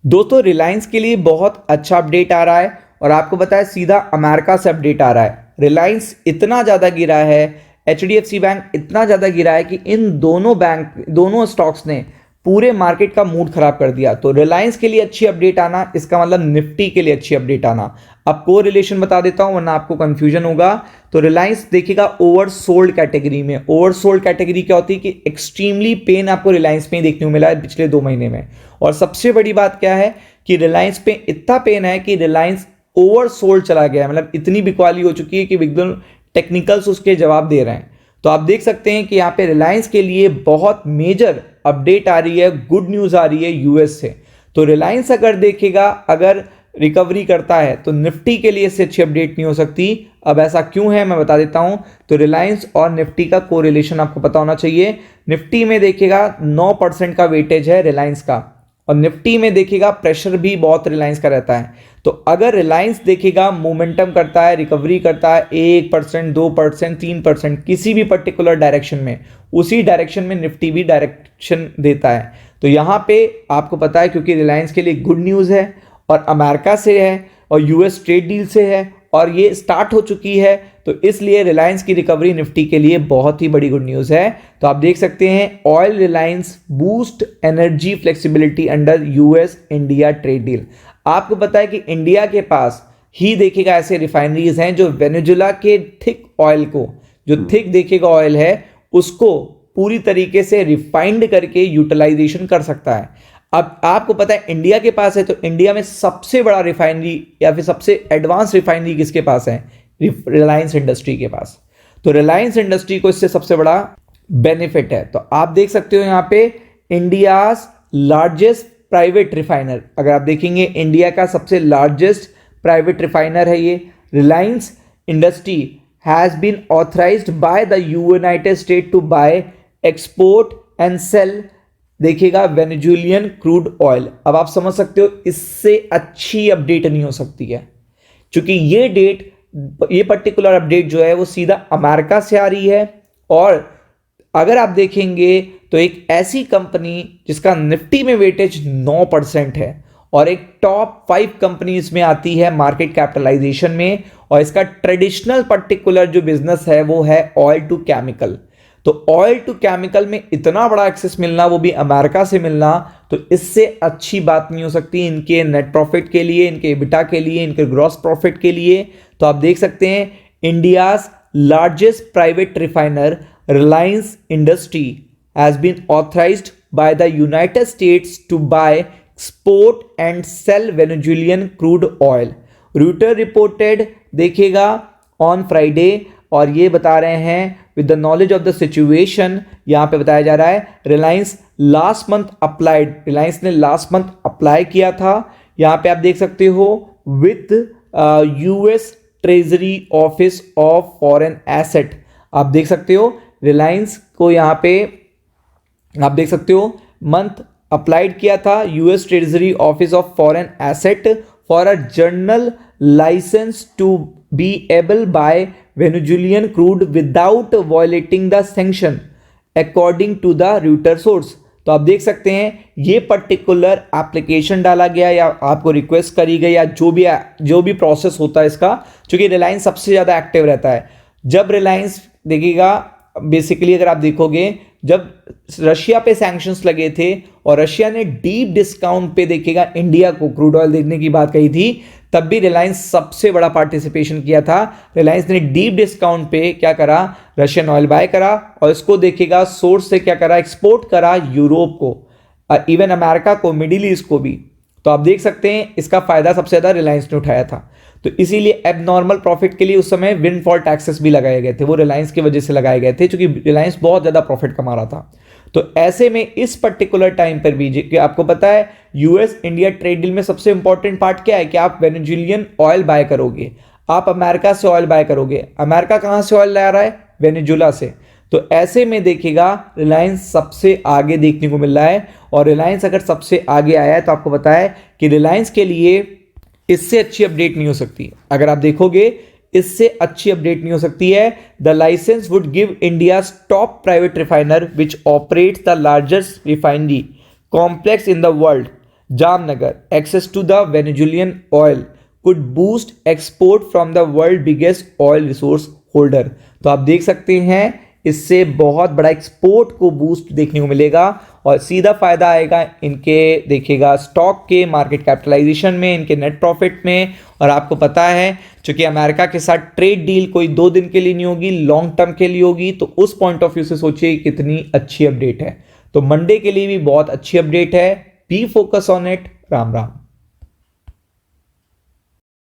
दोस्तों रिलायंस के लिए बहुत अच्छा अपडेट आ रहा है और आपको पता है सीधा अमेरिका से अपडेट आ रहा है। रिलायंस इतना ज़्यादा गिरा है, एचडीएफसी बैंक इतना ज़्यादा गिरा है कि इन दोनों स्टॉक्स ने पूरे मार्केट का मूड खराब कर दिया। तो रिलायंस के लिए अच्छी अपडेट आना, इसका मतलब निफ्टी के लिए अच्छी अपडेट आना। अब को रिलेशन बता देता हूं वरना आपको कंफ्यूजन होगा। तो रिलायंस देखिएगा ओवरसोल्ड कैटेगरी में। ओवरसोल्ड कैटेगरी क्या होती है कि एक्सट्रीमली पेन आपको रिलायंस में ही देखने को मिला है पिछले 2 महीने में। और सबसे बड़ी बात क्या है कि रिलायंस पे इतना पेन है कि रिलायंस ओवरसोल्ड चला गया है, मतलब इतनी बिकवाली हो चुकी है कि एकदम टेक्निकल्स उसके जवाब दे रहे हैं। तो आप देख सकते हैं कि यहाँ पे रिलायंस के लिए बहुत मेजर अपडेट आ रही है, गुड न्यूज आ रही है यूएस से। तो रिलायंस अगर देखेगा, अगर रिकवरी करता है तो निफ्टी के लिए इससे अच्छी अपडेट नहीं हो सकती। अब ऐसा क्यों है मैं बता देता हूं। तो रिलायंस और निफ्टी का कोरिलेशन आपको पता होना चाहिए। निफ्टी में देखिएगा 9% का वेटेज है रिलायंस का, और निफ्टी में देखिएगा प्रेशर भी बहुत रिलायंस का रहता है। तो अगर रिलायंस देखिएगा मोमेंटम करता है, रिकवरी करता है 1%, 2%, 3% किसी भी पर्टिकुलर डायरेक्शन में, उसी डायरेक्शन में निफ्टी भी डायरेक्शन देता है। तो यहां पे आपको पता है क्योंकि रिलायंस के लिए गुड न्यूज़ है और अमेरिका से है और यूएस ट्रेड डील से है और ये स्टार्ट हो चुकी है, तो इसलिए रिलायंस की रिकवरी निफ्टी के लिए बहुत ही बड़ी गुड न्यूज़ है। तो आप देख सकते हैं oil Reliance boost energy flexibility under US India trade deal. आपको पता है कि इंडिया के पास ही देखिएगा ऐसे रिफाइनरीज हैं जो वेनेजुला के थिक ऑयल को, जो थिक देखिएगा ऑयल है उसको पूरी तरीके से रिफाइंड करके यूटिलाइजेशन कर सकता है। अब आपको पता है इंडिया के पास है, तो इंडिया में सबसे बड़ा रिफाइनरी या फिर सबसे एडवांस रिफाइनरी किसके पास है? रिलायंस इंडस्ट्री के पास। तो रिलायंस इंडस्ट्री को इससे सबसे बड़ा बेनिफिट है। तो आप देख सकते हो यहां पे इंडियाज लार्जेस्ट प्राइवेट रिफाइनर, अगर आप देखेंगे इंडिया का सबसे लार्जेस्ट प्राइवेट रिफाइनर है ये। Reliance industry has been authorised by the United State to buy, export and sell देखिएगा वेनेजुएलियन क्रूड ऑयल। अब आप समझ सकते हो इससे अच्छी अपडेट नहीं हो सकती है, क्योंकि ये पर्टिकुलर अपडेट जो है वो सीधा अमेरिका से आ रही है। और अगर आप देखेंगे तो एक ऐसी कंपनी जिसका निफ्टी में वेटेज 9% है और एक टॉप 5 कंपनीज में आती है मार्केट कैपिटलाइजेशन में, और इसका ट्रेडिशनल पर्टिकुलर जो बिजनेस है वो है ऑयल टू केमिकल। तो ऑयल टू केमिकल में इतना बड़ा एक्सेस मिलना, वो भी अमेरिका से मिलना, तो इससे अच्छी बात नहीं हो सकती इनके नेट प्रॉफिट के लिए, इनके एबिटा के लिए, इनके ग्रॉस प्रॉफिट के लिए। तो आप देख सकते हैं India's largest private refiner Reliance industry has been authorised by the United States to buy, export and sell Venezuelan crude oil. Reuters reported देखिएगा ऑन फ्राइडे, और ये बता रहे हैं with the knowledge of the situation, यहां पे बताया जा रहा है Reliance last month applied, Reliance ने लास्ट मंथ अप्लाई किया था। यहां पे आप देख सकते हो with US treasury office of foreign asset. आप देख सकते हो रिलायंस को यहां पे आप देख सकते हो मंथ अप्लाइड किया था US treasury office of foreign asset for a general licence to be able buy Venezuelan crude without violating the sanction according to the Reuters source. तो आप देख सकते हैं ये पर्टिकुलर एप्लीकेशन डाला गया या आपको रिक्वेस्ट करी गई या जो भी प्रोसेस होता है इसका, क्योंकि रिलायंस सबसे ज़्यादा एक्टिव रहता है। जब रिलायंस देखिएगा बेसिकली अगर आप देखोगे जब रशिया पे सैंक्शंस लगे थे और रशिया ने डीप डिस्काउंट पे देखिएगा इंडिया को क्रूड ऑयल देने की बात कही थी, तब भी रिलायंस सबसे बड़ा पार्टिसिपेशन किया था। रिलायंस ने डीप डिस्काउंट पे क्या करा, रशियन ऑयल बाय करा और इसको देखिएगा सोर्स से क्या करा, एक्सपोर्ट करा यूरोप को, इवन अमेरिका को, मिडिल ईस्ट को भी। तो आप देख सकते हैं इसका फायदा सबसे ज्यादा रिलायंस ने उठाया था। तो इसीलिए एबनॉर्मल प्रॉफिट के लिए उस समय विंडफॉल टैक्सेस भी लगाए गए थे, वो रिलायंस की वजह से लगाए गए थे क्योंकि रिलायंस बहुत ज्यादा प्रॉफिट कमा रहा था। तो ऐसे में इस पर्टिकुलर टाइम पर भी कि आपको पता है यूएस इंडिया ट्रेड डील में सबसे इंपॉर्टेंट पार्ट क्या है कि आप वेनेजुएलियन ऑयल बाय करोगे, आप अमेरिका से ऑयल बाय करोगे। अमेरिका कहां से ऑयल ला रहा है? वेनेजुएला से। तो ऐसे में देखिएगा रिलायंस सबसे आगे देखने को मिल रहा है, और रिलायंस अगर सबसे आगे आया है तो आपको पता है कि रिलायंस के लिए इससे अच्छी अपडेट नहीं हो सकती। अगर आप देखोगे इससे अच्छी अपडेट नहीं हो सकती है। The licence would give India top private refiner which operates the largest refinery complex in the world Jamnagar, access to the Venezuelan oil could boost export from the world biggest oil resource holder। तो आप देख सकते हैं इससे बहुत बड़ा export को boost देखने को मिलेगा और सीधा फायदा आएगा इनके, देखिएगा स्टॉक के मार्केट कैपिटलाइजेशन में, इनके नेट प्रॉफिट में। और आपको पता है चूंकि अमेरिका के साथ ट्रेड डील कोई 2 दिन के लिए नहीं होगी, लॉन्ग टर्म के लिए होगी, तो उस पॉइंट ऑफ व्यू से सोचिए कितनी अच्छी अपडेट है। तो मंडे के लिए भी बहुत अच्छी अपडेट है। B focus on it. Ram Ram.